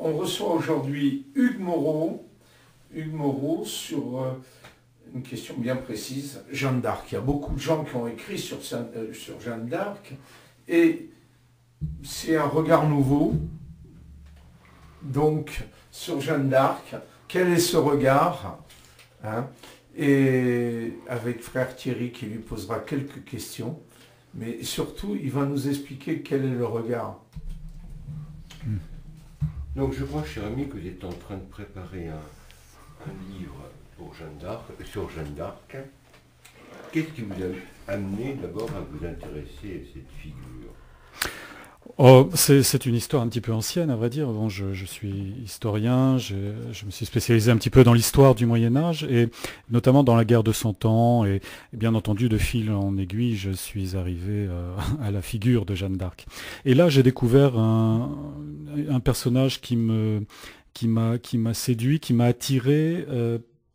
On reçoit aujourd'hui Hugues Moreau sur une question bien précise, Jeanne d'Arc. Il y a beaucoup de gens qui ont écrit sur Jeanne d'Arc et c'est un regard nouveau. Donc, sur Jeanne d'Arc, quel est ce regard, hein? Et avec frère Thierry qui lui posera quelques questions, mais surtout, il va nous expliquer quel est le regard. Donc, je crois, cher ami, que vous êtes en train de préparer un livre pour Jeanne d'Arc, sur Jeanne d'Arc. Qu'est-ce qui vous a amené d'abord à vous intéresser à cette figure? Oh, c'est une histoire un petit peu ancienne, à vrai dire. Bon, je suis historien, je me suis spécialisé un petit peu dans l'histoire du Moyen-Âge, et notamment dans la guerre de Cent Ans, et bien entendu, de fil en aiguille, je suis arrivé à la figure de Jeanne d'Arc. Et là, j'ai découvert un personnage qui m'a séduit, qui m'a attiré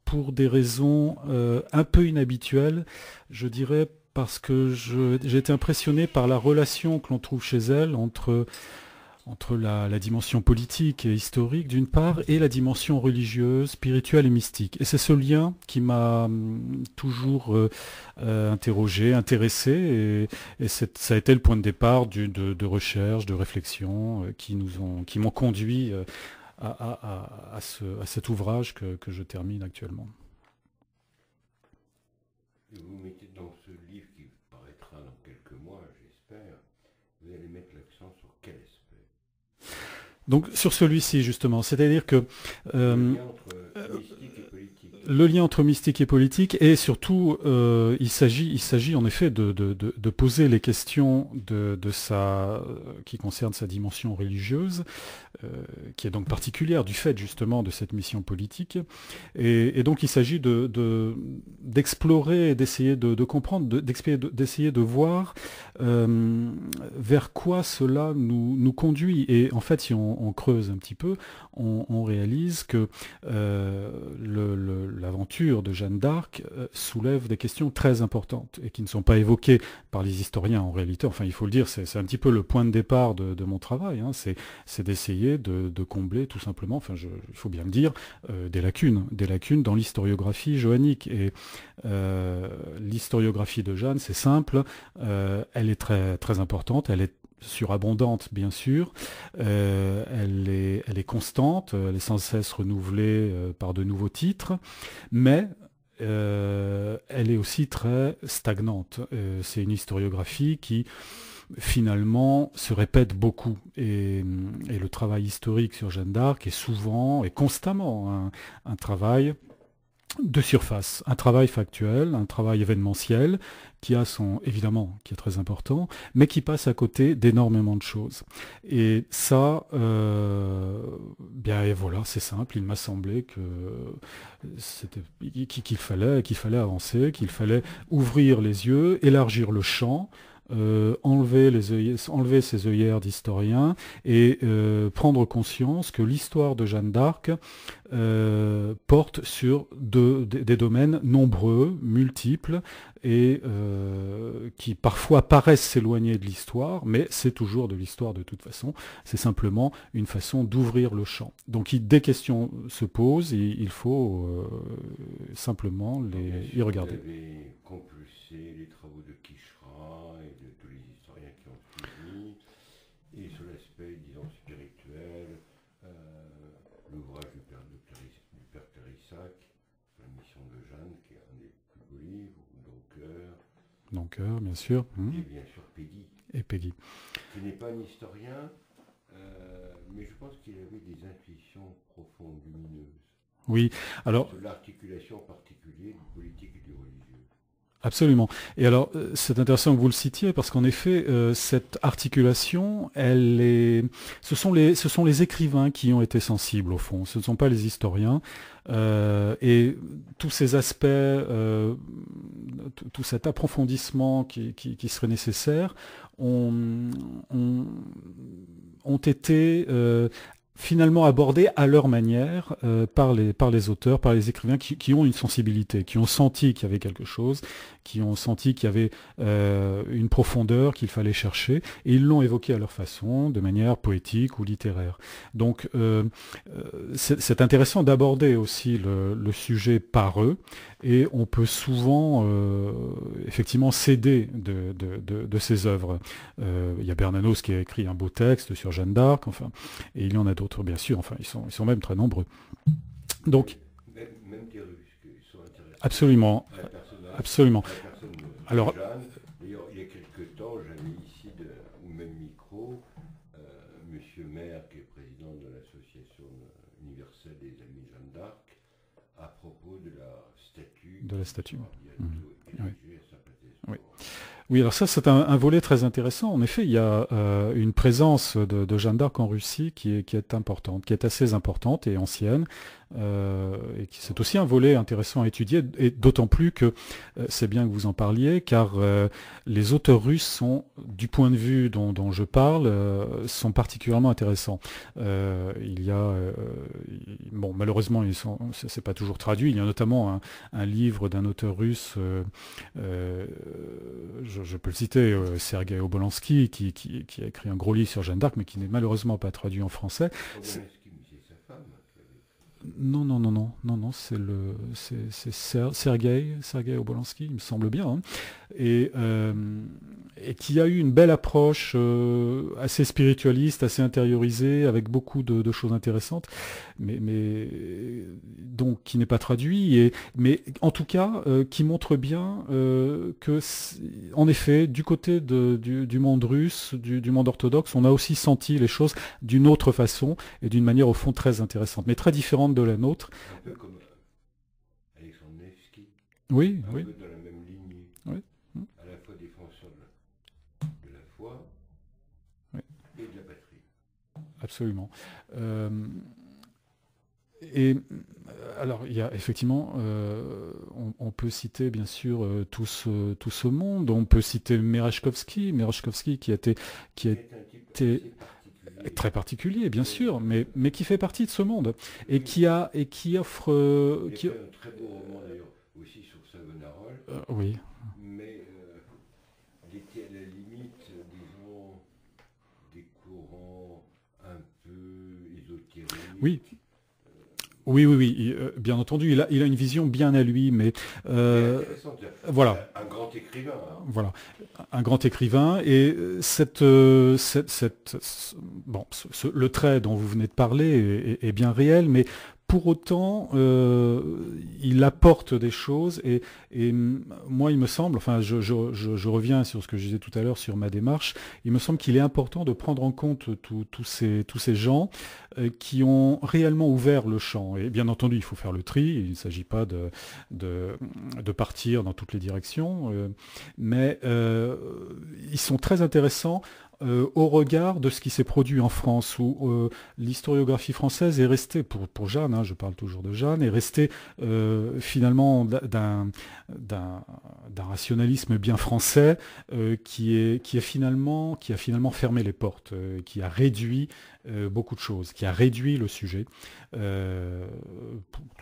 pour des raisons un peu inhabituelles, je dirais, parce que j'ai été impressionné par la relation que l'on trouve chez elle entre la dimension politique et historique d'une part et la dimension religieuse, spirituelle et mystique. Et c'est ce lien qui m'a toujours interrogé, intéressé, et ça a été le point de départ de recherche, de réflexion qui m'ont conduit à cet ouvrage que je termine actuellement. Et vous mettez dans ce livre qui paraîtra dans quelques mois, j'espère, vous allez mettre l'accent sur quel aspect? Donc sur celui-ci justement, c'est-à-dire que le lien entre mystique et politique. Le lien entre mystique et politique, et surtout il s'agit en effet de poser les questions qui concernent sa dimension religieuse, qui est donc particulière du fait justement de cette mission politique, et donc il s'agit d'explorer, d'essayer de comprendre, d'essayer de voir vers quoi cela nous conduit. Et en fait, si on creuse un petit peu, on réalise que l'aventure de Jeanne d'Arc soulève des questions très importantes et qui ne sont pas évoquées par les historiens en réalité. Enfin, il faut le dire, c'est un petit peu le point de départ de mon travail, hein. C'est d'essayer de combler tout simplement, enfin, il faut bien le dire, des lacunes dans l'historiographie johannique. Et l'historiographie de Jeanne, c'est simple, elle est très, très importante, elle est surabondante bien sûr, elle est constante, elle est sans cesse renouvelée par de nouveaux titres, mais elle est aussi très stagnante. C'est une historiographie qui finalement se répète beaucoup, et le travail historique sur Jeanne d'Arc est souvent et constamment un travail de surface, un travail factuel, un travail événementiel qui est très important, mais qui passe à côté d'énormément de choses. Et ça, bien et voilà, c'est simple. Il m'a semblé qu'il fallait avancer, qu'il fallait ouvrir les yeux, élargir le champ. Enlever ses œillères d'historien et prendre conscience que l'histoire de Jeanne d'Arc porte sur des domaines nombreux, multiples, et qui parfois paraissent s'éloigner de l'histoire, mais c'est toujours de l'histoire de toute façon. C'est simplement une façon d'ouvrir le champ. Donc des questions se posent, et il faut simplement y regarder. Vous avez compulsé les travaux de Quichera et de tous les historiens qui ont suivi, et sur l'aspect, disons, spirituel, l'ouvrage du père Périssac, la mission de Jeanne, qui est un des plus beaux livres, Doncoeur, bien sûr. Et bien sûr Peggy. Et Peggy. Qui n'est pas un historien, mais je pense qu'il avait des intuitions profondes, lumineuses. Oui, alors... Sur l'articulation particulière du politique et du religieux. Absolument. Et alors, c'est intéressant que vous le citiez, parce qu'en effet, cette articulation, ce sont les écrivains qui ont été sensibles, au fond. Ce ne sont pas les historiens. Et tous ces aspects, tout cet approfondissement qui serait nécessaire, ont été finalement abordés à leur manière par les auteurs, par les écrivains qui ont une sensibilité, qui ont senti qu'il y avait quelque chose qui ont senti qu'il y avait une profondeur qu'il fallait chercher, et ils l'ont évoqué à leur façon, de manière poétique ou littéraire. Donc c'est intéressant d'aborder aussi le sujet par eux, et on peut souvent effectivement s'aider de ces œuvres. Il y a Bernanos qui a écrit un beau texte sur Jeanne d'Arc, enfin, et il y en a d'autres bien sûr, enfin ils sont même très nombreux. Donc, même des Russes qui sont intéressés. Absolument, absolument. Alors, d'ailleurs, il y a quelques temps, j'avais ici, au même micro, Monsieur Maire, qui est président de l'Association universelle des Amis de Jeanne d'Arc, à propos de la statue. De la statue. Oui. Oui. Oui, alors ça c'est un volet très intéressant. En effet, il y a une présence de Jeanne d'Arc en Russie qui est importante, qui est assez importante et ancienne. Et c'est aussi un volet intéressant à étudier, et d'autant plus que c'est bien que vous en parliez, car les auteurs russes sont, du point de vue dont je parle, sont particulièrement intéressants. Il y a, bon, malheureusement, c'est pas toujours traduit. Il y a notamment un livre d'un auteur russe, je peux le citer, Sergueï Obolensky, qui a écrit un gros livre sur Jeanne d'Arc, mais qui n'est malheureusement pas traduit en français. Non, c'est Sergueï Obolensky, il me semble bien, hein, et qui a eu une belle approche assez spiritualiste, assez intériorisée, avec beaucoup de choses intéressantes, mais donc qui n'est pas traduit, mais en tout cas qui montre bien que, en effet, du côté du monde russe, du monde orthodoxe, on a aussi senti les choses d'une autre façon et d'une manière au fond très intéressante, mais très différente de la nôtre. Un peu comme Alexandre Nevsky. Oui, un oui. peu dans la même lignée. Oui. À la fois défenseur de la foi, oui, et de la patrie. Absolument. Et alors, il y a effectivement, on peut citer bien sûr tout ce monde. On peut citer Merejkovski qui a été très particulier, bien sûr, mais qui fait partie de ce monde et qui offre. Il y a un très beau roman d'ailleurs aussi sur Savonarole. Oui. Mais il était à la limite, disons, des courants un peu ésotériques. Oui. Oui, bien entendu, il a une vision bien à lui, mais voilà. Un grand écrivain. Hein. Voilà, un grand écrivain, et le trait dont vous venez de parler est bien réel, mais pour autant, il apporte des choses, et moi, il me semble, enfin, je reviens sur ce que je disais tout à l'heure sur ma démarche, il me semble qu'il est important de prendre en compte tous ces gens qui ont réellement ouvert le champ. Et bien entendu, il faut faire le tri, il ne s'agit pas de partir dans toutes les directions, mais ils sont très intéressants au regard de ce qui s'est produit en France, où l'historiographie française est restée, pour Jeanne, hein, je parle toujours de Jeanne, est restée finalement d'un rationalisme bien français qui a finalement fermé les portes, qui a réduit beaucoup de choses, qui a réduit le sujet, tout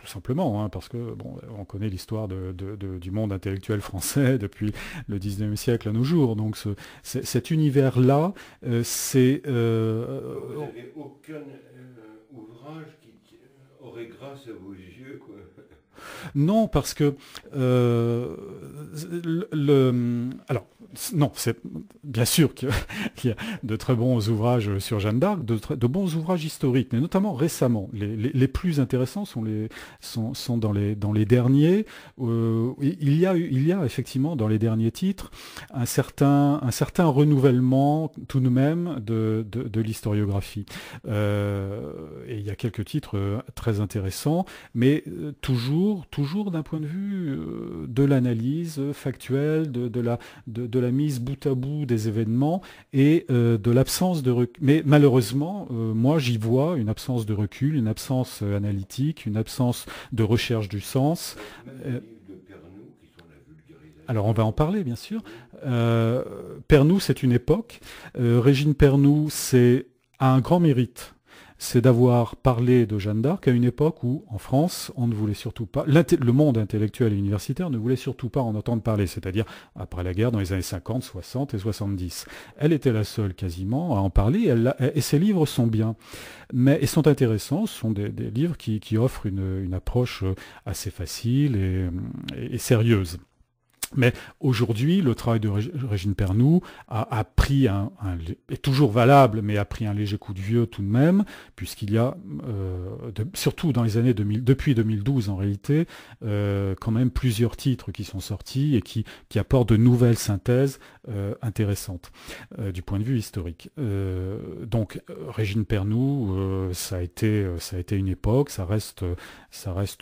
simplement, hein, parce que bon, on connaît l'histoire du monde intellectuel français depuis le 19e siècle à nos jours, donc cet univers-là, c'est... Vous n'avez aucun ouvrage qui aurait grâce à vos yeux, quoi. Non, parce que alors non, c'est bien sûr qu'il y a de très bons ouvrages sur Jeanne d'Arc, de bons ouvrages historiques, mais notamment récemment. Les plus intéressants sont dans les derniers. Il y a effectivement dans les derniers titres un certain renouvellement tout de même de l'historiographie. Et il y a quelques titres très intéressants, mais toujours d'un point de vue de l'analyse factuelle, de la mise bout à bout des événements et de l'absence de recul. Mais malheureusement, moi j'y vois une absence de recul, une absence analytique, une absence de recherche du sens. Alors on va en parler bien sûr. Pernoud, c'est une époque. Régine Pernoud a un grand mérite. c'est d'avoir parlé de Jeanne d'Arc à une époque où, en France, on ne voulait surtout pas, le monde intellectuel et universitaire ne voulait surtout pas en entendre parler, c'est-à-dire après la guerre dans les années 50, 60 et 70. Elle était la seule quasiment à en parler, et ses livres sont bien, mais ils sont intéressants, ce sont des livres qui offrent une approche assez facile et sérieuse. Mais aujourd'hui, le travail de Régine Pernoud a pris est toujours valable, mais a pris un léger coup de vieux tout de même, puisqu'il y a, surtout dans les années 2000, depuis 2012 en réalité, quand même plusieurs titres qui sont sortis et qui apportent de nouvelles synthèses intéressantes du point de vue historique. Donc Régine Pernoud, ça a été une époque, ça reste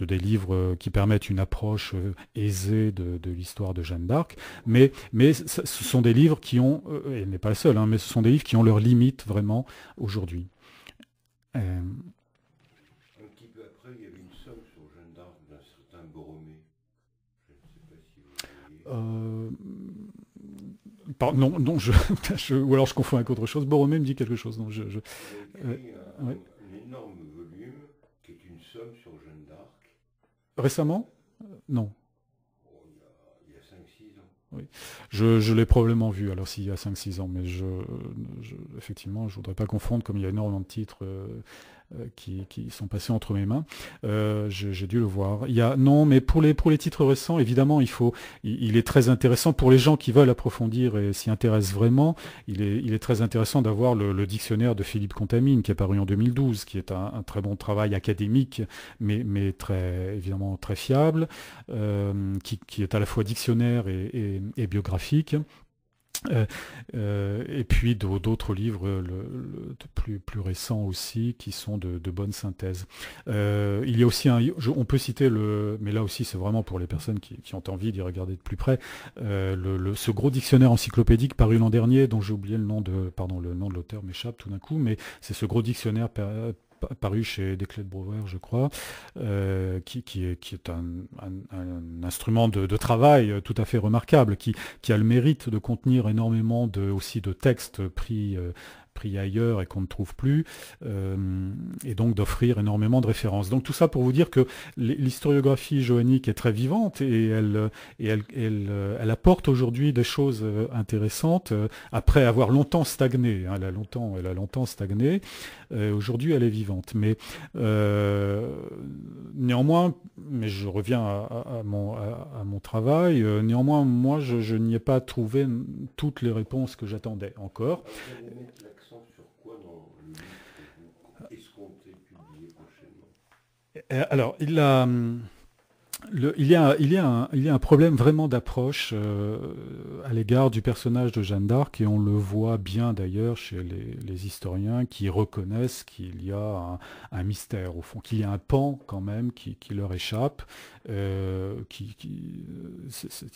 des livres qui permettent une approche aisée de l'histoire de Jeanne d'Arc, mais ce sont des livres qui ont, et elle n'est pas la seule, mais ce sont des livres qui ont leurs limites vraiment aujourd'hui. Un petit peu après, il y avait une somme sur Jeanne d'Arc d'un certain Borromée. Je ne sais pas si vous voyez. Non, ou alors je confonds avec autre chose. Borromée me dit quelque chose. Non, il a écrit un énorme volume qui est une somme sur Jeanne d'Arc. Récemment ? Non. Il y a 5-6 ans. Oui. Je l'ai probablement vu, alors s'il y a 5-6 ans, mais effectivement, je ne voudrais pas confondre, comme il y a énormément de titres qui sont passés entre mes mains. J'ai dû le voir. Non, mais pour les titres récents, évidemment, il est très intéressant pour les gens qui veulent approfondir et s'y intéressent vraiment. Il est très intéressant d'avoir le dictionnaire de Philippe Contamine qui est paru en 2012, qui est un très bon travail académique, mais très évidemment très fiable, qui est à la fois dictionnaire et biographique. Et puis d'autres livres plus récents aussi qui sont de bonnes synthèses. Il y a aussi on peut citer mais là aussi c'est vraiment pour les personnes qui ont envie d'y regarder de plus près, ce gros dictionnaire encyclopédique paru l'an dernier, dont j'ai oublié le nom de l'auteur m'échappe tout d'un coup, mais c'est ce gros dictionnaire paru chez Desclés de Brouwer, je crois, qui est un instrument de travail tout à fait remarquable, qui a le mérite de contenir énormément aussi de textes pris ailleurs et qu'on ne trouve plus, et donc d'offrir énormément de références. Donc tout ça pour vous dire que l'historiographie joannique est très vivante et elle apporte aujourd'hui des choses intéressantes après avoir longtemps stagné. Elle a longtemps stagné. Aujourd'hui, elle est vivante. Mais néanmoins, mais je reviens à mon travail. Néanmoins, moi, je n'y ai pas trouvé toutes les réponses que j'attendais encore. Alors, il y a un problème vraiment d'approche à l'égard du personnage de Jeanne d'Arc, et on le voit bien d'ailleurs chez les historiens qui reconnaissent qu'il y a un mystère au fond, qu'il y a un pan quand même qui leur échappe, il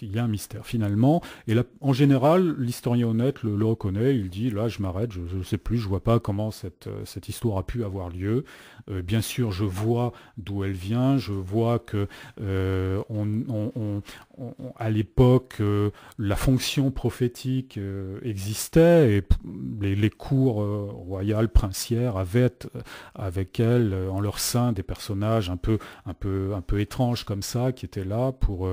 y a un mystère finalement, et là, en général l'historien honnête le reconnaît, il dit là je m'arrête, je ne sais plus, je vois pas comment cette histoire a pu avoir lieu, bien sûr je vois d'où elle vient, je vois que à l'époque, la fonction prophétique existait et les cours royales, princières avaient avec elles en leur sein des personnages un peu étranges comme ça qui étaient là pour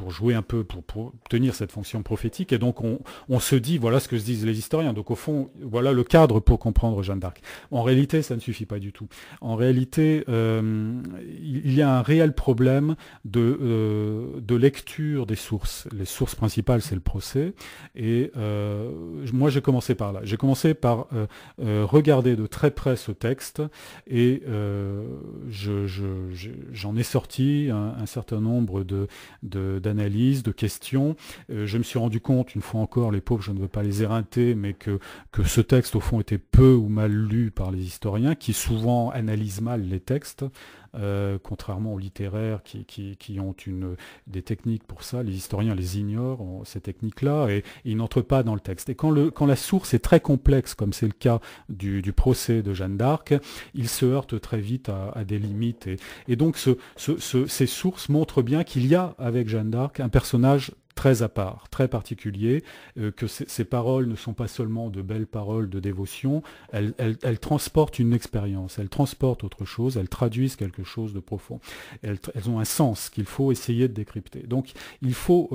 jouer un peu, pour tenir cette fonction prophétique. Et donc on se dit, voilà ce que se disent les historiens. Donc au fond, voilà le cadre pour comprendre Jeanne d'Arc. En réalité, ça ne suffit pas du tout. En réalité, il y a un réel problème de lecture des sources. Les sources principales, c'est le procès. Et moi, j'ai commencé par là. J'ai commencé par regarder de très près ce texte et j'en ai sorti un certain nombre d'analyses, de questions. Je me suis rendu compte, une fois encore, les pauvres, je ne veux pas les éreinter, mais que ce texte, au fond, était peu ou mal lu par les historiens, qui souvent analysent mal les textes, contrairement aux littéraires qui ont des techniques pour ça. Les historiens les ignorent, ces techniques-là, et ils n'entrent pas dans le texte. Et quand la source est très complexe, comme c'est le cas du procès de Jeanne d'Arc, il se heurte très vite à des limites. Et donc ces sources montrent bien qu'il y a avec Jeanne d'Arc un personnage très à part, très particulier, que ces paroles ne sont pas seulement de belles paroles de dévotion, elles transportent une expérience, elles transportent autre chose, elles traduisent quelque chose de profond. Elles ont un sens qu'il faut essayer de décrypter. Donc il faut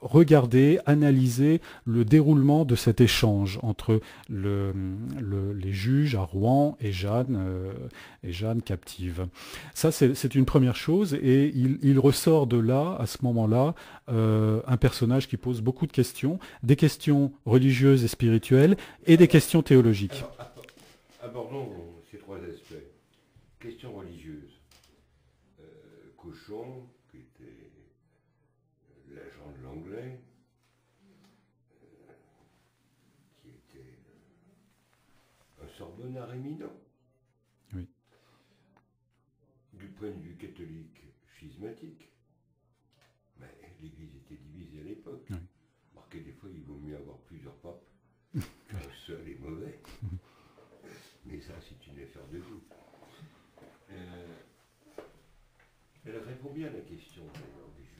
regarder, analyser le déroulement de cet échange entre les juges à Rouen et Jeanne captive. Ça, c'est une première chose, et il ressort de là, à ce moment-là, un personnage qui pose beaucoup de questions, des questions religieuses et spirituelles, et des questions théologiques. Alors, abordons ces trois aspects. Question religieuse. Cochon, qui était l'agent de l'anglais, qui était un sorbonnard éminent. Oui. Du point de vue catholique, schismatique. Mais l'Église était divisée à l'époque. Oui. Marquez, des fois, il vaut mieux avoir plusieurs papes qu'un seul est mauvais. Mais ça, c'est une affaire de goût. Elle répond bien à la question des juges.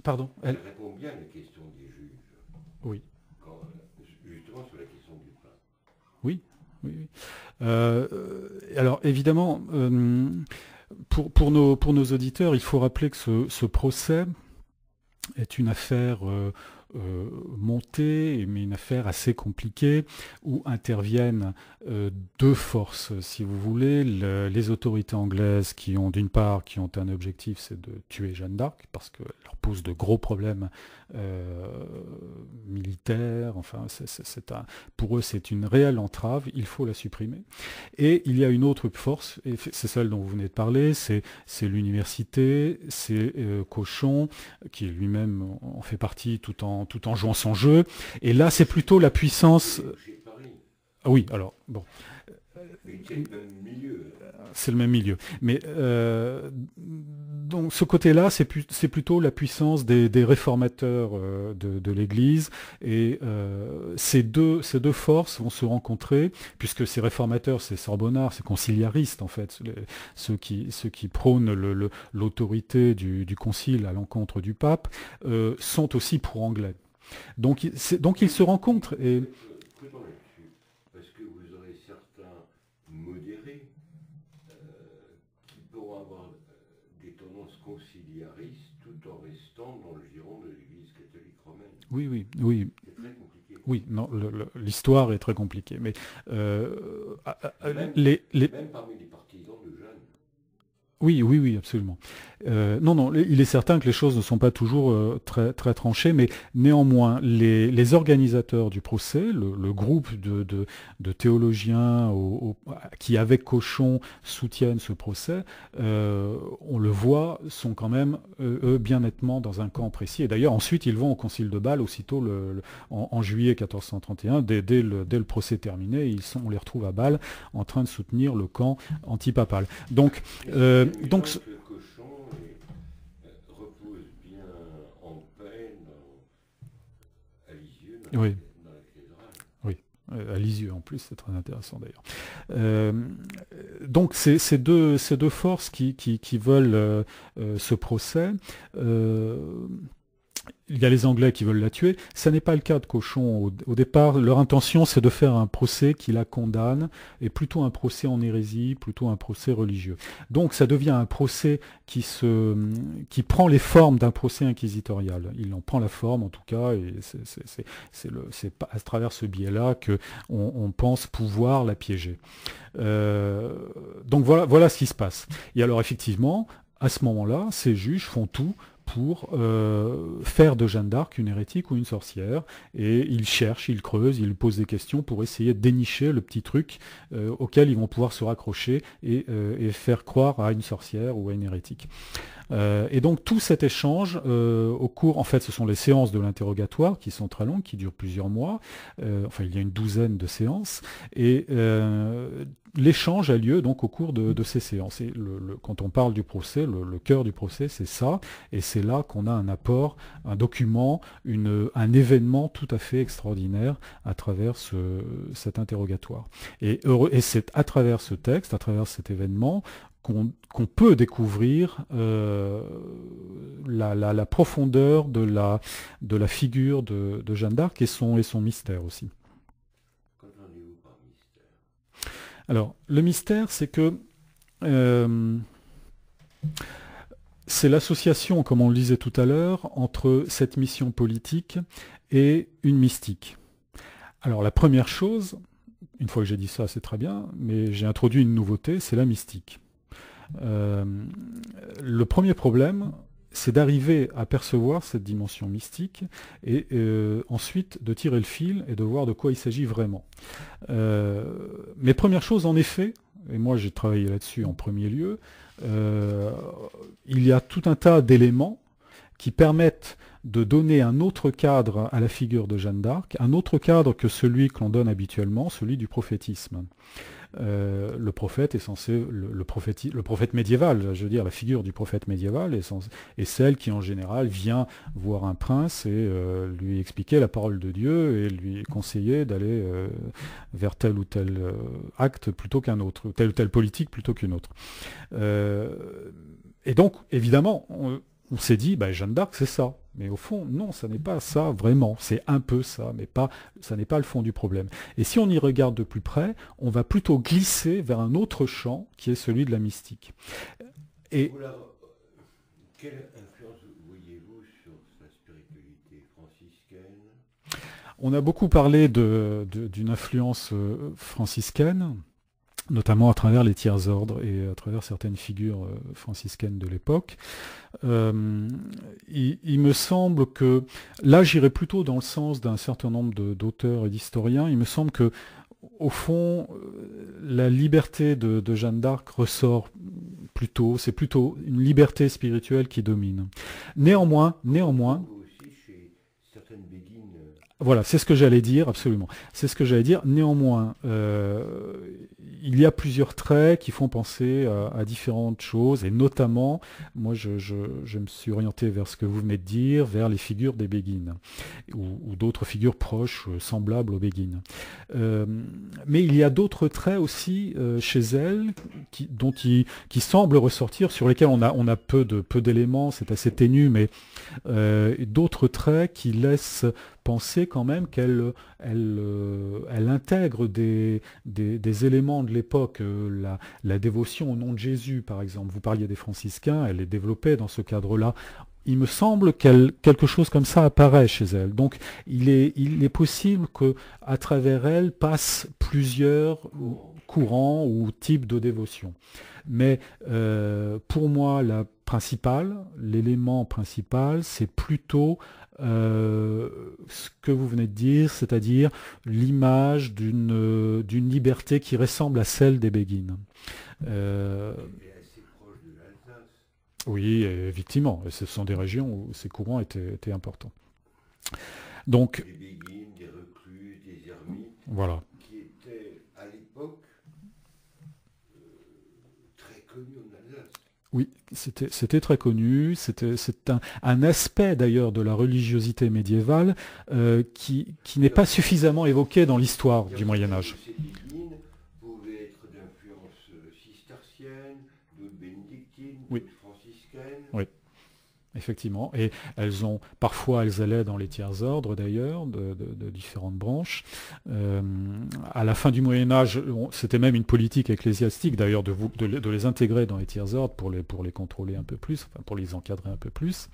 Pardon, Elle répond bien à la question des juges. Oui. Justement sur la question du pain. Oui, oui, oui. Alors évidemment, pour nos auditeurs, il faut rappeler que ce procès est une affaire montée, mais une affaire assez compliquée, où interviennent deux forces, si vous voulez. Les autorités anglaises qui ont un objectif, c'est de tuer Jeanne d'Arc, parce qu'elle leur pose de gros problèmes militaires. Enfin, pour eux, c'est une réelle entrave, il faut la supprimer. Et il y a une autre force, et c'est celle dont vous venez de parler, c'est l'université, c'est Cochon, qui lui-même en fait partie tout en jouant son jeu. Et là, c'est plutôt la puissance... Ah oui, alors, bon. C'est le même milieu. Mais donc ce côté-là, c'est plutôt la puissance des réformateurs de l'Église. Et ces deux forces vont se rencontrer, puisque ces réformateurs, ces sorbonnards, ces conciliaristes, en fait, ceux qui prônent l'autorité du concile à l'encontre du pape, sont aussi pro-anglais. Donc ils se rencontrent. Et parce que vous aurez certains modérés qui pourront avoir des tendances conciliaristes tout en restant dans le giron de l'Église catholique romaine. Oui. C'est très compliqué. Oui, non, l'histoire est très compliquée. Mais même parmi les partisans de Jeanne. Oui, absolument. Non, il est certain que les choses ne sont pas toujours très, très tranchées, mais néanmoins, les organisateurs du procès, le groupe de théologiens qui, avec Cochon, soutiennent ce procès, on le voit, sont quand même, eux, bien nettement dans un camp précis. Et d'ailleurs, ensuite, ils vont au concile de Bâle, aussitôt en juillet 1431, dès le procès terminé, on les retrouve à Bâle, en train de soutenir le camp antipapal. Donc Cochon repose bien en paix à Lisieux, dans la cathédrale. Oui, à Lisieux en plus, c'est très intéressant d'ailleurs. Donc ces deux forces qui veulent ce procès. Il y a les Anglais qui veulent la tuer. Ça n'est pas le cas de Cochon. Au départ, leur intention, c'est de faire un procès qui la condamne, et plutôt un procès en hérésie, plutôt un procès religieux. Donc ça devient un procès qui prend les formes d'un procès inquisitorial. Il en prend la forme, en tout cas, et c'est à travers ce biais-là qu'on pense pouvoir la piéger. Donc voilà ce qui se passe. Et alors effectivement, à ce moment-là, ces juges font tout pour faire de Jeanne d'Arc une hérétique ou une sorcière, et ils cherchent, ils creusent, ils posent des questions pour essayer de dénicher le petit truc auquel ils vont pouvoir se raccrocher et faire croire à une sorcière ou à une hérétique. Et donc tout cet échange au cours, en fait ce sont les séances de l'interrogatoire qui sont très longues, qui durent plusieurs mois, enfin il y a une douzaine de séances, et l'échange a lieu donc au cours de ces séances. Et quand on parle du procès, le cœur du procès, c'est ça, et c'est là qu'on a un apport, un document, un événement tout à fait extraordinaire à travers cet interrogatoire. Et c'est à travers ce texte, à travers cet événement, qu'on peut découvrir la profondeur de la figure de Jeanne d'Arc et son mystère aussi. Qu'entendez-vous par mystère? Alors, le mystère, c'est que c'est l'association, comme on le disait tout à l'heure, entre cette mission politique et une mystique. Alors, la première chose, une fois que j'ai dit ça, c'est très bien, mais j'ai introduit une nouveauté, c'est la mystique. Le premier problème, c'est d'arriver à percevoir cette dimension mystique et ensuite de tirer le fil et de voir de quoi il s'agit vraiment. Mais première chose, en effet, et moi j'ai travaillé là-dessus en premier lieu, il y a tout un tas d'éléments qui permettent de donner un autre cadre à la figure de Jeanne d'Arc, un autre cadre que celui que l'on donne habituellement, celui du prophétisme. Le prophète est censé, le prophète médiéval, je veux dire, la figure du prophète médiéval est celle qui en général vient voir un prince et lui expliquer la parole de Dieu et lui conseiller d'aller vers tel ou tel acte plutôt qu'un autre, ou telle politique plutôt qu'une autre. Et donc, évidemment, on s'est dit, Jeanne d'Arc, c'est ça. Mais au fond, non, ça n'est pas ça vraiment. C'est un peu ça, mais ça n'est pas le fond du problème. Et si on y regarde de plus près, on va plutôt glisser vers un autre champ qui est celui de la mystique. Et quelle influence voyez-vous sur sa spiritualité franciscaine? On a beaucoup parlé d'une influence franciscaine, notamment à travers les tiers ordres et à travers certaines figures franciscaines de l'époque. Il me semble que, là j'irais plutôt dans le sens d'un certain nombre d'auteurs et d'historiens, il me semble que, au fond, la liberté de Jeanne d'Arc ressort plutôt, c'est plutôt une liberté spirituelle qui domine. Néanmoins, Aussi chez certaines béguines. voilà, c'est ce que j'allais dire, absolument. C'est ce que j'allais dire. Néanmoins, il y a plusieurs traits qui font penser à différentes choses, et notamment, moi je me suis orienté vers ce que vous venez de dire, vers les figures des béguines, ou d'autres figures proches, semblables aux béguines. Mais il y a d'autres traits aussi chez elle, qui semblent ressortir, sur lesquels on a peu d'éléments, c'est assez ténu, mais d'autres traits qui laissent penser quand même qu'elle intègre des éléments de l'époque, la dévotion au nom de Jésus par exemple. Vous parliez des franciscains, elle est développée dans ce cadre-là. Il me semble quelque chose comme ça apparaît chez elle. Donc il est possible qu'à travers elle passent plusieurs courants ou types de dévotion. Mais pour moi, l'élément principal, c'est plutôt ce que vous venez de dire, c'est-à-dire l'image d'une liberté qui ressemble à celle des béguines. Elle est assez proche de l'Alsace. Oui, effectivement, ce sont des régions où ces courants étaient importants. Donc, des béguines, des recluses, des ermites, voilà. qui étaient à l'époque très connus en Alsace. Oui, c'était très connu, c'est un aspect d'ailleurs de la religiosité médiévale qui n'est pas suffisamment évoqué dans l'histoire du Moyen-Âge. Ces béguines pouvaient être d'influence cistercienne, d'autres bénédictines, Oui. d'autres franciscaines. Oui. Effectivement, et parfois elles allaient dans les tiers ordres d'ailleurs, de différentes branches. À la fin du Moyen-Âge, c'était même une politique ecclésiastique d'ailleurs de les intégrer dans les tiers ordres pour les contrôler un peu plus, enfin, pour les encadrer un peu plus.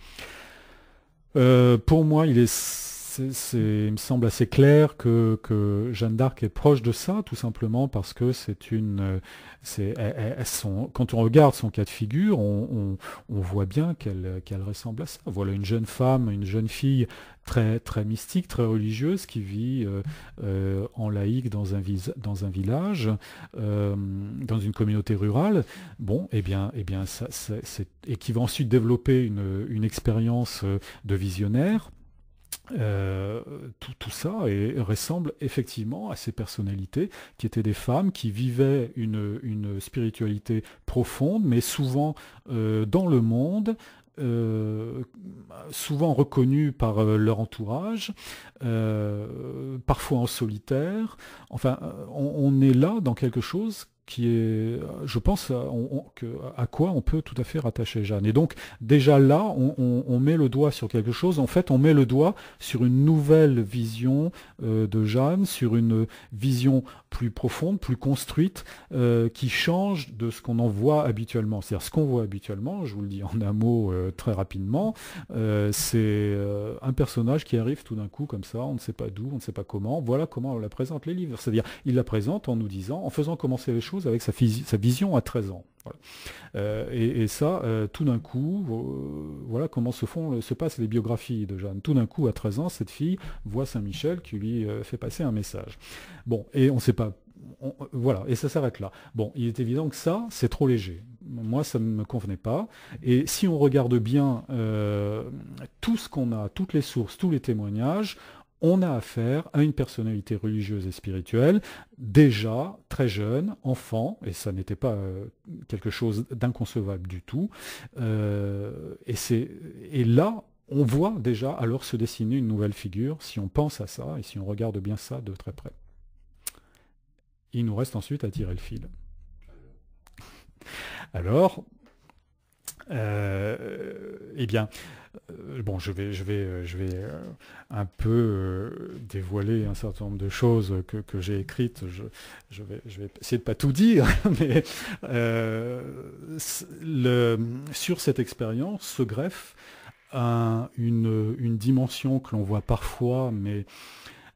Pour moi, il me semble assez clair que Jeanne d'Arc est proche de ça, tout simplement parce que quand on regarde son cas de figure, on voit bien qu'elle ressemble à ça. Voilà une jeune femme, une jeune fille très, très mystique, très religieuse, qui vit en laïque dans un village, dans une communauté rurale. Bon, et qui va ensuite développer une expérience de visionnaire. Tout ça ressemble effectivement à ces personnalités qui étaient des femmes qui vivaient une spiritualité profonde, mais souvent dans le monde, souvent reconnues par leur entourage, parfois en solitaire. Enfin, on est là dans quelque chose qui est, je pense, à quoi on peut tout à fait rattacher Jeanne. Et donc, déjà là, on met le doigt sur quelque chose. En fait, on met le doigt sur une nouvelle vision de Jeanne, sur une vision plus profonde, plus construite, qui change de ce qu'on en voit habituellement. C'est-à-dire, ce qu'on voit habituellement, je vous le dis en un mot très rapidement, c'est un personnage qui arrive tout d'un coup comme ça, on ne sait pas d'où, on ne sait pas comment. Voilà comment on la présente les livres. C'est-à-dire, il la présente en nous disant, en faisant commencer les choses avec sa vision à 13 ans. Voilà. Et ça, tout d'un coup, voilà comment se passent les biographies de Jeanne. Tout d'un coup, à 13 ans, cette fille voit Saint-Michel qui lui fait passer un message. Bon, et on ne sait pas. Voilà, et ça s'arrête là. Bon, il est évident que ça, c'est trop léger. Moi, ça ne me convenait pas. Et si on regarde bien tout ce qu'on a, toutes les sources, tous les témoignages, on a affaire à une personnalité religieuse et spirituelle, déjà très jeune, enfant, et ça n'était pas quelque chose d'inconcevable du tout. Et là, on voit déjà alors se dessiner une nouvelle figure, si on pense à ça, et si on regarde bien ça de très près. Il nous reste ensuite à tirer le fil. Alors, eh bien, bon, je vais un peu dévoiler un certain nombre de choses que j'ai écrites. Je vais essayer de pas tout dire, mais sur cette expérience se greffe une dimension que l'on voit parfois, mais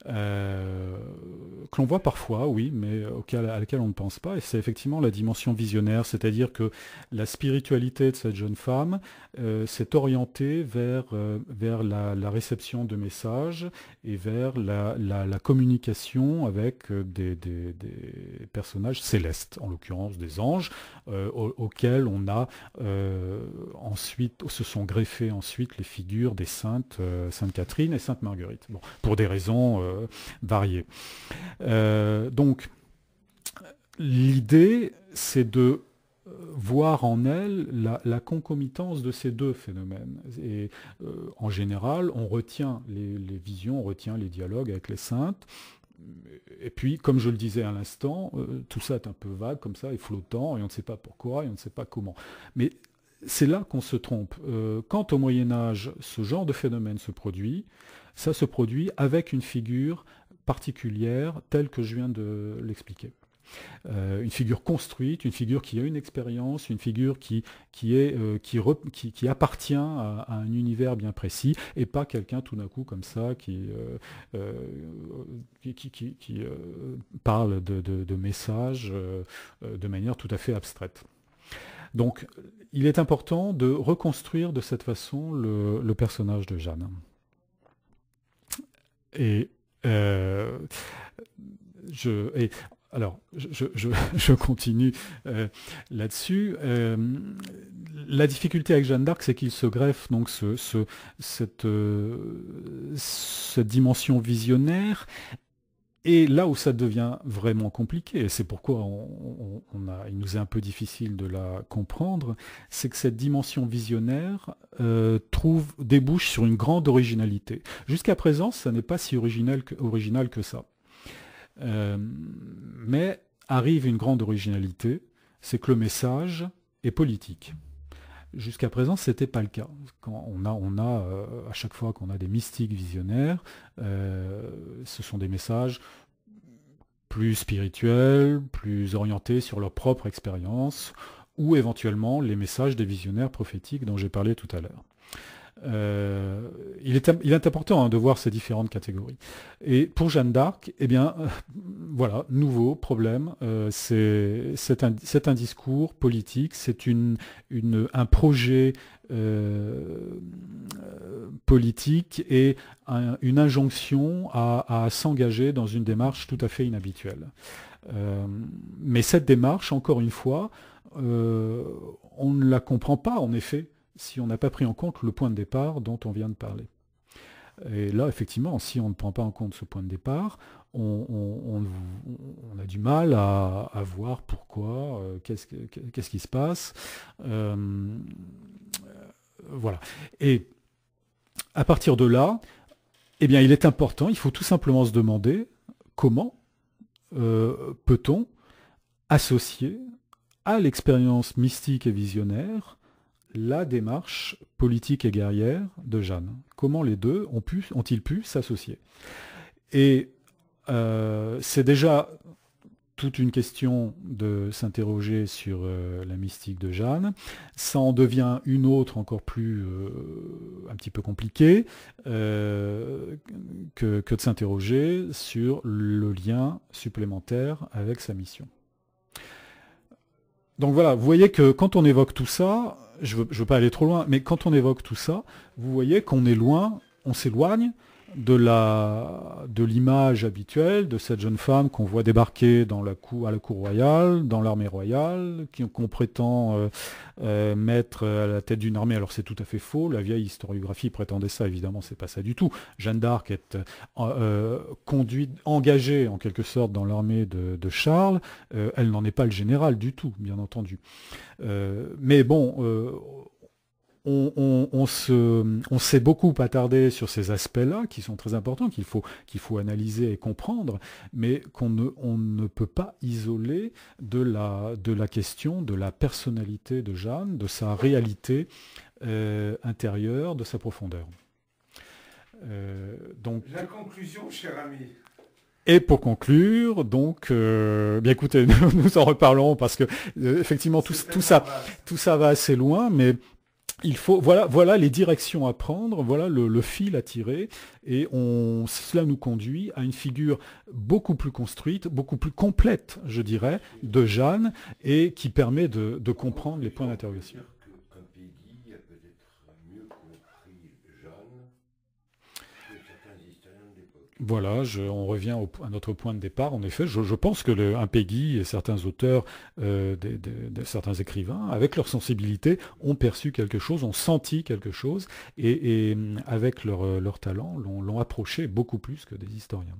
que l'on voit parfois, oui, mais à laquelle on ne pense pas, et c'est effectivement la dimension visionnaire, c'est-à-dire que la spiritualité de cette jeune femme s'est orientée vers la réception de messages et vers la communication avec des personnages célestes, en l'occurrence des anges, auxquels on a ensuite, se sont greffées ensuite les figures des saintes, Sainte Catherine et Sainte Marguerite, bon, pour des raisons variées. Donc, l'idée, c'est de voir en elle la concomitance de ces deux phénomènes. Et en général, on retient les visions, on retient les dialogues avec les saintes. Et puis, comme je le disais à l'instant, tout ça est un peu vague, comme ça, et flottant, et on ne sait pas pourquoi, et on ne sait pas comment. Mais c'est là qu'on se trompe. Quand au Moyen-Âge, ce genre de phénomène se produit, ça se produit avec une figure particulière, telle que je viens de l'expliquer. Une figure construite, une figure qui a une expérience, une figure qui appartient à un univers bien précis, et pas quelqu'un tout d'un coup comme ça qui parle de messages de manière tout à fait abstraite. Donc, il est important de reconstruire de cette façon le personnage de Jeanne. Et alors, je continue là-dessus. La difficulté avec Jeanne d'Arc, c'est qu'il se greffe donc cette dimension visionnaire. Et là où ça devient vraiment compliqué, et c'est pourquoi il nous est un peu difficile de la comprendre, c'est que cette dimension visionnaire débouche sur une grande originalité. Jusqu'à présent, ça n'est pas si original que ça. Mais arrive une grande originalité, c'est que le message est politique. Jusqu'à présent, ce n'était pas le cas. Quand à chaque fois qu'on a des mystiques visionnaires, ce sont des messages plus spirituels, plus orientés sur leur propre expérience, ou éventuellement les messages des visionnaires prophétiques dont j'ai parlé tout à l'heure. Il est important de voir ces différentes catégories. Et pour Jeanne d'Arc, eh bien, voilà, nouveau problème, c'est un discours politique, c'est un projet politique et une injonction à s'engager dans une démarche tout à fait inhabituelle. Mais cette démarche, encore une fois, on ne la comprend pas, en effet, si on n'a pas pris en compte le point de départ dont on vient de parler. Et là, effectivement, si on ne prend pas en compte ce point de départ, on a du mal à voir pourquoi, qu'est-ce qui se passe. Voilà. Et à partir de là, eh bien, il est important, il faut tout simplement se demander comment peut-on associer à l'expérience mystique et visionnaire la démarche politique et guerrière de Jeanne. Comment les deux ont-ils pu s'associer? Et c'est déjà toute une question de s'interroger sur la mystique de Jeanne. Ça en devient une autre encore plus un petit peu compliquée que de s'interroger sur le lien supplémentaire avec sa mission. Donc voilà, vous voyez que quand on évoque tout ça, je veux pas aller trop loin, mais quand on évoque tout ça, vous voyez qu'on est loin, on s'éloigne de l'image habituelle de cette jeune femme qu'on voit débarquer à la cour royale, dans l'armée royale, qu'on prétend mettre à la tête d'une armée. Alors c'est tout à fait faux, la vieille historiographie prétendait ça, évidemment c'est pas ça du tout. Jeanne d'Arc est engagée en quelque sorte dans l'armée de Charles, elle n'en est pas le général du tout, bien entendu. Mais bon... On s'est beaucoup attardé sur ces aspects-là, qui sont très importants, qu'il faut analyser et comprendre, mais on ne peut pas isoler de la question de la personnalité de Jeanne, de sa réalité intérieure, de sa profondeur. Donc, la conclusion, cher ami. Et pour conclure, donc, bien écoutez, nous en reparlerons parce que effectivement tout ça va assez loin, mais voilà les directions à prendre, voilà le fil à tirer, et cela nous conduit à une figure beaucoup plus construite, beaucoup plus complète, je dirais, de Jeanne, et qui permet de comprendre les points d'interrogation. Un Péguy a peut-être mieux compris Jeanne que certains historiens de l'époque. Voilà, on revient à notre point de départ. En effet, je pense que un Péguy et certains auteurs, certains écrivains, avec leur sensibilité, ont perçu quelque chose, ont senti quelque chose, et avec leur talent, l'ont approché beaucoup plus que des historiens.